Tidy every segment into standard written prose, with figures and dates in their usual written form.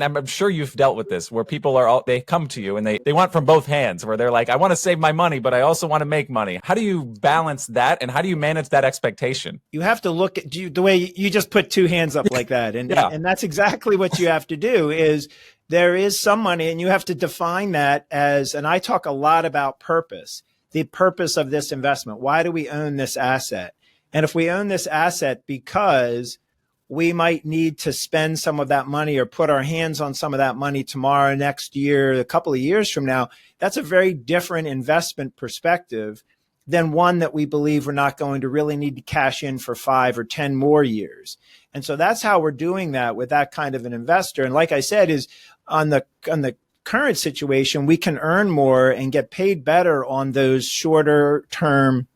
I'm sure you've dealt with this where people they come to you and they want from both hands, where they're like, I want to save my money, but I also want to make money. How do you balance that? And how do you manage that expectation? You have to look at the way you just put two hands up like that. Yeah. And that's exactly what you have to do is there is some money and you have to define that as, and I talk a lot about purpose, the purpose of this investment. Why do we own this asset? And if we own this asset because we might need to spend some of that money or put our hands on some of that money tomorrow, next year, a couple of years from now, that's a very different investment perspective than one that we believe we're not going to really need to cash in for 5 or 10 more years. And so that's how we're doing that with that kind of an investor. And like I said, is on the current situation, we can earn more and get paid better on those shorter term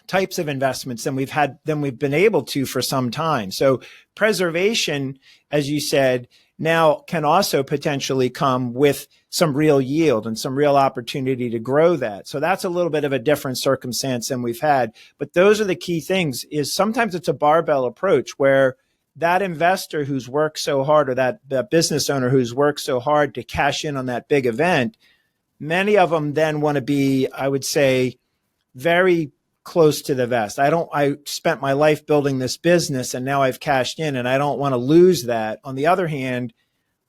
types of investments than we've been able to for some time. So preservation, as you said, now can also potentially come with some real yield and some real opportunity to grow that. So that's a little bit of a different circumstance than we've had. But those are the key things. Is sometimes it's a barbell approach where that investor who's worked so hard, or that business owner who's worked so hard to cash in on that big event, many of them then want to be, I would say, very close to the vest. I spent my life building this business and now I've cashed in and I don't want to lose that. On the other hand,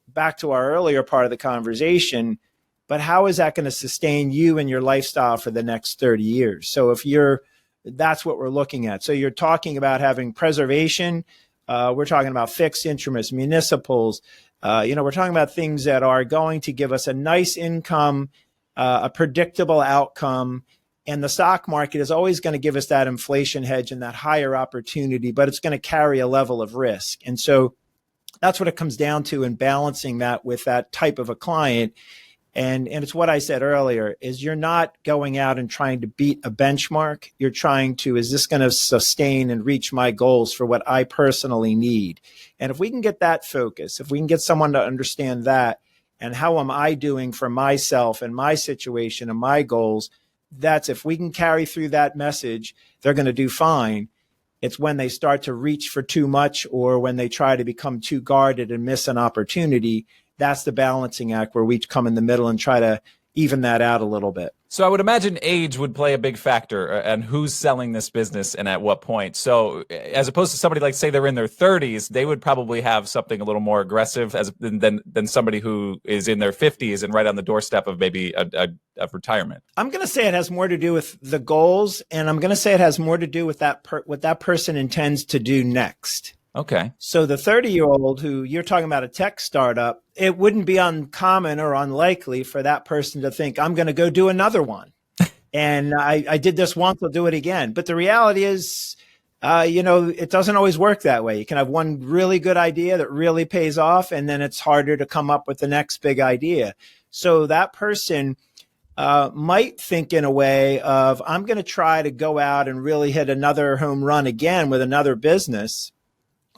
back to our earlier part of the conversation, but how is that going to sustain you and your lifestyle for the next 30 years? So that's what we're looking at. So you're talking about having preservation. We're talking about fixed instruments, municipals. We're talking about things that are going to give us a nice income, a predictable outcome. And the stock market is always going to give us that inflation hedge and that higher opportunity, but it's going to carry a level of risk. And so that's what it comes down to in balancing that with that type of a client. And it's what I said earlier, is you're not going out and trying to beat a benchmark. You're trying to, is this going to sustain and reach my goals for what I personally need? And if we can get that focus, if we can get someone to understand that, and how am I doing for myself and my situation and my goals, that's, if we can carry through that message, they're going to do fine. It's when they start to reach for too much or when they try to become too guarded and miss an opportunity, that's the balancing act where we come in the middle and try to even that out a little bit. So I would imagine age would play a big factor and who's selling this business and at what point. So as opposed to somebody like, say, they're in their 30s, they would probably have something a little more aggressive than somebody who is in their 50s and right on the doorstep of maybe a retirement. I'm going to say it has more to do with the goals, and I'm going to say it has more to do with what that person intends to do next. Okay. So the 30-year-old who you're talking about, a tech startup, it wouldn't be uncommon or unlikely for that person to think, I'm going to go do another one. And I did this once, I'll do it again. But the reality is, it doesn't always work that way. You can have one really good idea that really pays off, and then it's harder to come up with the next big idea. So that person might think in a way of, I'm going to try to go out and really hit another home run again with another business.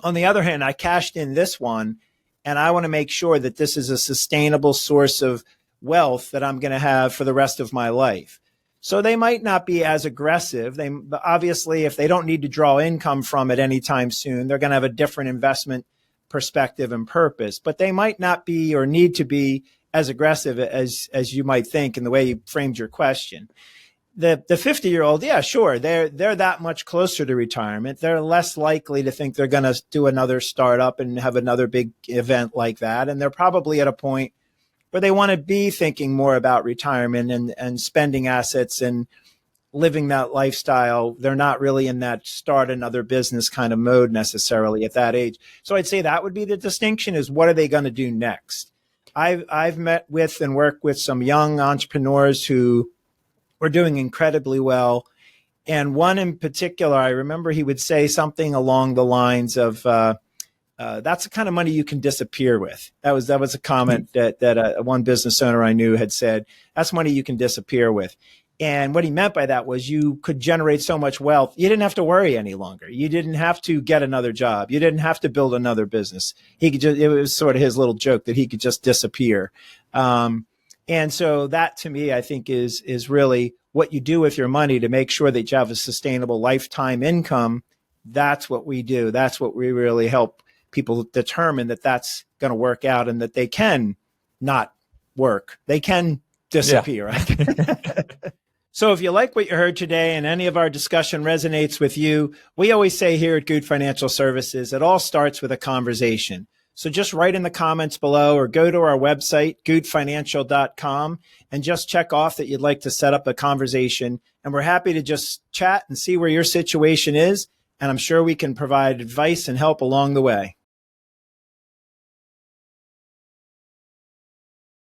On the other hand, I cashed in this one, and I want to make sure that this is a sustainable source of wealth that I'm going to have for the rest of my life. So they might not be as aggressive. Obviously, if they don't need to draw income from it anytime soon, they're going to have a different investment perspective and purpose. But they might not be or need to be as aggressive as you might think in the way you framed your question. The 50-year-old, yeah, sure, they're that much closer to retirement. They're less likely to think they're going to do another startup and have another big event like that. And they're probably at a point where they want to be thinking more about retirement and spending assets and living that lifestyle. They're not really in that start another business kind of mode necessarily at that age. So I'd say that would be the distinction, is what are they going to do next? I've met with and worked with some young entrepreneurs who were doing incredibly well. And one in particular, I remember he would say something along the lines of, that's the kind of money you can disappear with. That was a comment that one business owner I knew had said, that's money you can disappear with. And what he meant by that was you could generate so much wealth, you didn't have to worry any longer. You didn't have to get another job. You didn't have to build another business. It was sort of his little joke that he could just disappear. And so that, to me, I think is really what you do with your money to make sure that you have a sustainable lifetime income. That's what we do. That's what we really help people determine, that's going to work out and that they can not work. They can disappear. Yeah. So if you like what you heard today and any of our discussion resonates with you, we always say here at Good Financial Services, it all starts with a conversation. So just write in the comments below or go to our website, goodfinancial.com, and just check off that you'd like to set up a conversation. And we're happy to just chat and see where your situation is. And I'm sure we can provide advice and help along the way.